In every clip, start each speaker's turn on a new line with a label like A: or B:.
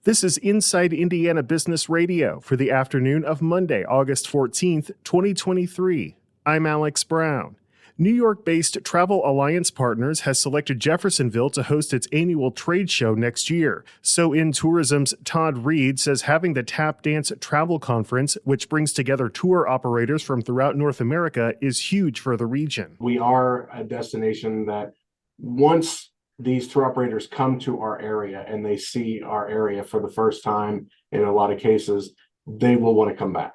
A: This is Inside Indiana Business Radio for the afternoon of Monday, August 14th, 2023. I'm Alex Brown. New York-based Travel Alliance Partners has selected Jeffersonville to host its annual trade show next year. So in Tourism's Todd Reed says having the Tap Dance Travel Conference, which brings together tour operators from throughout North America, is huge for the region.
B: We are a destination that once these tour operators come to our area and they see our area for the first time, in a lot of cases, they will want to come back.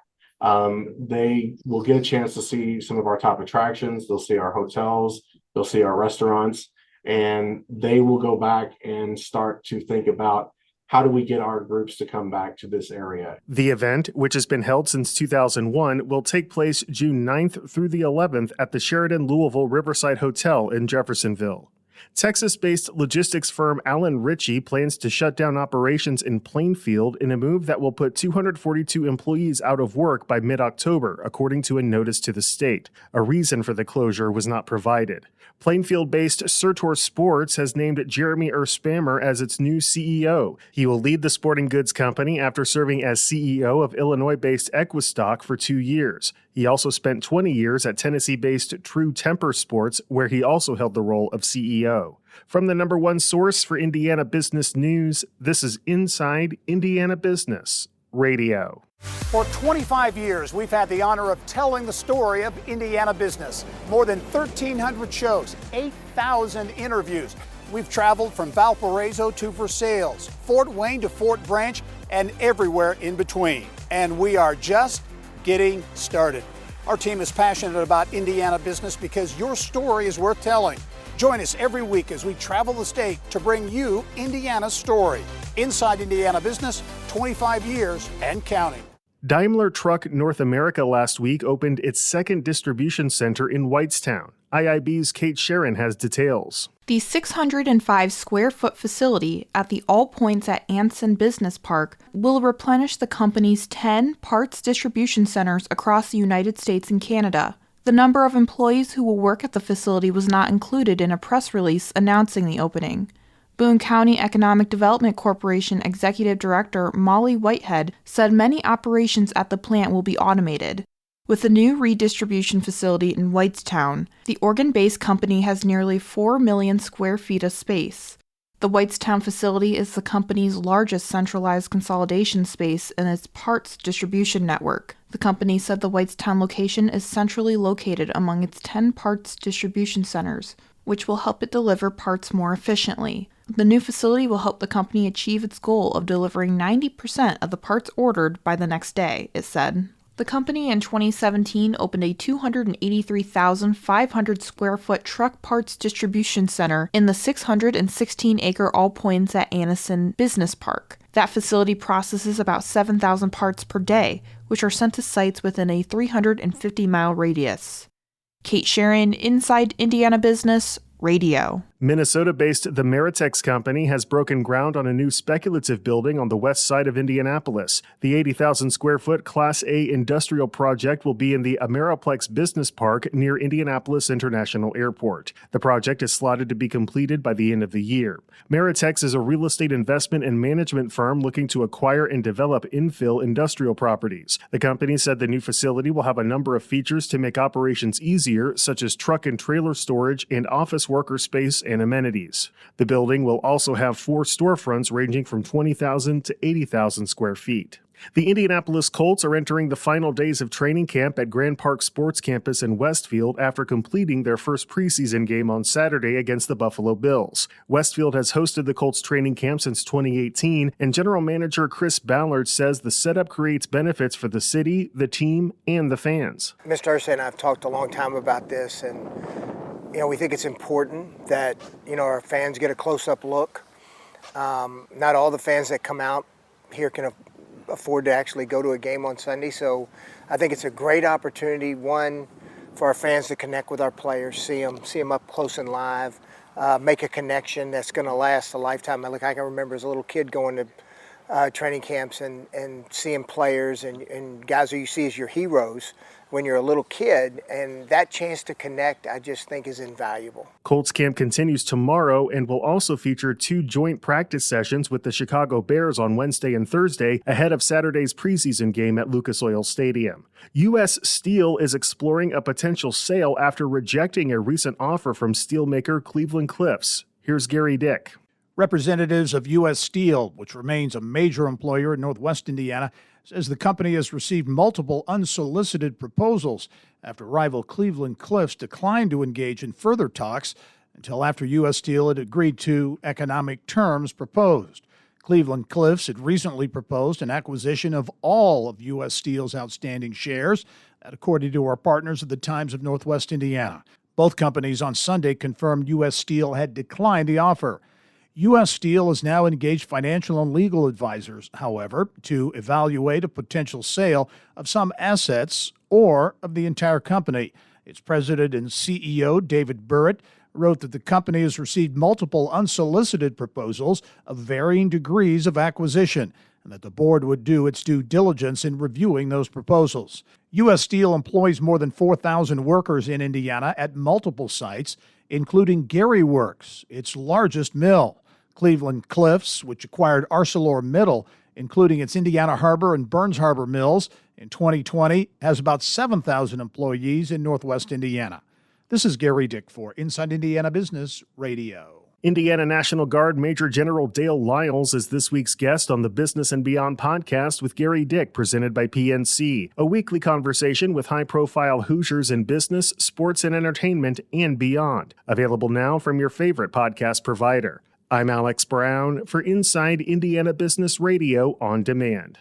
B: They will get a chance to see some of our top attractions. They'll see our hotels, they'll see our restaurants, and they will go back and start to think about how do we get our groups to come back to this area.
A: The event, which has been held since 2001, will take place June 9th through the 11th at the Sheraton Louisville Riverside Hotel in Jeffersonville. Texas-based logistics firm Allen Ritchie plans to shut down operations in Plainfield in a move that will put 242 employees out of work by mid-October, according to a notice to the state. A reason for the closure was not provided. Plainfield-based Certor Sports has named Jeremy Erspamer as its new CEO. He will lead the sporting goods company after serving as CEO of Illinois-based Equistock for 2 years. He also spent 20 years at Tennessee-based True Temper Sports, where he also held the role of CEO. From the number one source for Indiana business news, this is Inside Indiana Business Radio.
C: For 25 years, we've had the honor of telling the story of Indiana business. More than 1,300 shows, 8,000 interviews. We've traveled from Valparaiso to Versailles, Fort Wayne to Fort Branch, and everywhere in between. And we are just getting started. Our team is passionate about Indiana business because your story is worth telling. Join us every week as we travel the state to bring you Indiana's story. Inside Indiana Business, 25 years and counting.
A: Daimler Truck North America last week opened its second distribution center in Whitestown. IIB's Kate Sharon has details.
D: The 605-square-foot facility at the All Points at Anson Business Park will replenish the company's 10 parts distribution centers across the United States and Canada. The number of employees who will work at the facility was not included in a press release announcing the opening. Boone County Economic Development Corporation Executive Director Molly Whitehead said many operations at the plant will be automated. With the new redistribution facility in Whitestown, the Oregon-based company has nearly 4 million square feet of space. The Whitestown facility is the company's largest centralized consolidation space in its parts distribution network. The company said the Whitestown location is centrally located among its 10 parts distribution centers, which will help it deliver parts more efficiently. The new facility will help the company achieve its goal of delivering 90% of the parts ordered by the next day, it said. The company in 2017 opened a 283,500 square foot truck parts distribution center in the 616-acre All Points at Anson Business Park. That facility processes about 7,000 parts per day, which are sent to sites within a 350-mile radius. Kate Sharon, Inside Indiana Business Radio.
A: Minnesota-based The Meritex Company has broken ground on a new speculative building on the west side of Indianapolis. The 80,000-square-foot Class A industrial project will be in the Ameriplex Business Park near Indianapolis International Airport. The project is slotted to be completed by the end of the year. Meritex is a real estate investment and management firm looking to acquire and develop infill industrial properties. The company said the new facility will have a number of features to make operations easier, such as truck and trailer storage and office worker space and amenities. The building will also have 4 storefronts ranging from 20,000 to 80,000 square feet. The Indianapolis Colts are entering the final days of training camp at Grand Park Sports Campus in Westfield after completing their first preseason game on Saturday against the Buffalo Bills. Westfield has hosted the Colts training camp since 2018, and General Manager Chris Ballard says the setup creates benefits for the city, the team, and the fans.
E: Mr. Irsay and I have talked a long time about this, and we think it's important that, our fans get a close-up look. Not all the fans that come out here can afford to actually go to a game on Sunday, so I think it's a great opportunity, one, for our fans to connect with our players, see them up close and live, make a connection that's going to last a lifetime. I can remember as a little kid going to training camps and seeing players and guys who you see as your heroes when you're a little kid, and that chance to connect, I just think, is invaluable.
A: Colts camp continues tomorrow and will also feature 2 joint practice sessions with the Chicago Bears on Wednesday and Thursday ahead of Saturday's preseason game at Lucas Oil Stadium. U.S. Steel is exploring a potential sale after rejecting a recent offer from steelmaker Cleveland-Cliffs. Here's Gary Dick.
F: Representatives of U.S. Steel, which remains a major employer in Northwest Indiana, says the company has received multiple unsolicited proposals after rival Cleveland-Cliffs declined to engage in further talks until after U.S. Steel had agreed to economic terms proposed. Cleveland-Cliffs had recently proposed an acquisition of all of U.S. Steel's outstanding shares, that according to our partners at the Times of Northwest Indiana. Both companies on Sunday confirmed U.S. Steel had declined the offer. U.S. Steel has now engaged financial and legal advisors, however, to evaluate a potential sale of some assets or of the entire company. Its president and CEO, David Burritt, wrote that the company has received multiple unsolicited proposals of varying degrees of acquisition, and that the board would do its due diligence in reviewing those proposals. U.S. Steel employs more than 4,000 workers in Indiana at multiple sites, including Gary Works, its largest mill. Cleveland-Cliffs, which acquired ArcelorMittal, including its Indiana Harbor and Burns Harbor mills, in 2020, has about 7,000 employees in Northwest Indiana. This is Gary Dick for Inside Indiana Business Radio.
A: Indiana National Guard Major General Dale Lyles is this week's guest on the Business and Beyond podcast with Gary Dick, presented by PNC, a weekly conversation with high-profile Hoosiers in business, sports, and entertainment, and beyond. Available now from your favorite podcast provider. I'm Alex Brown for Inside Indiana Business Radio on Demand.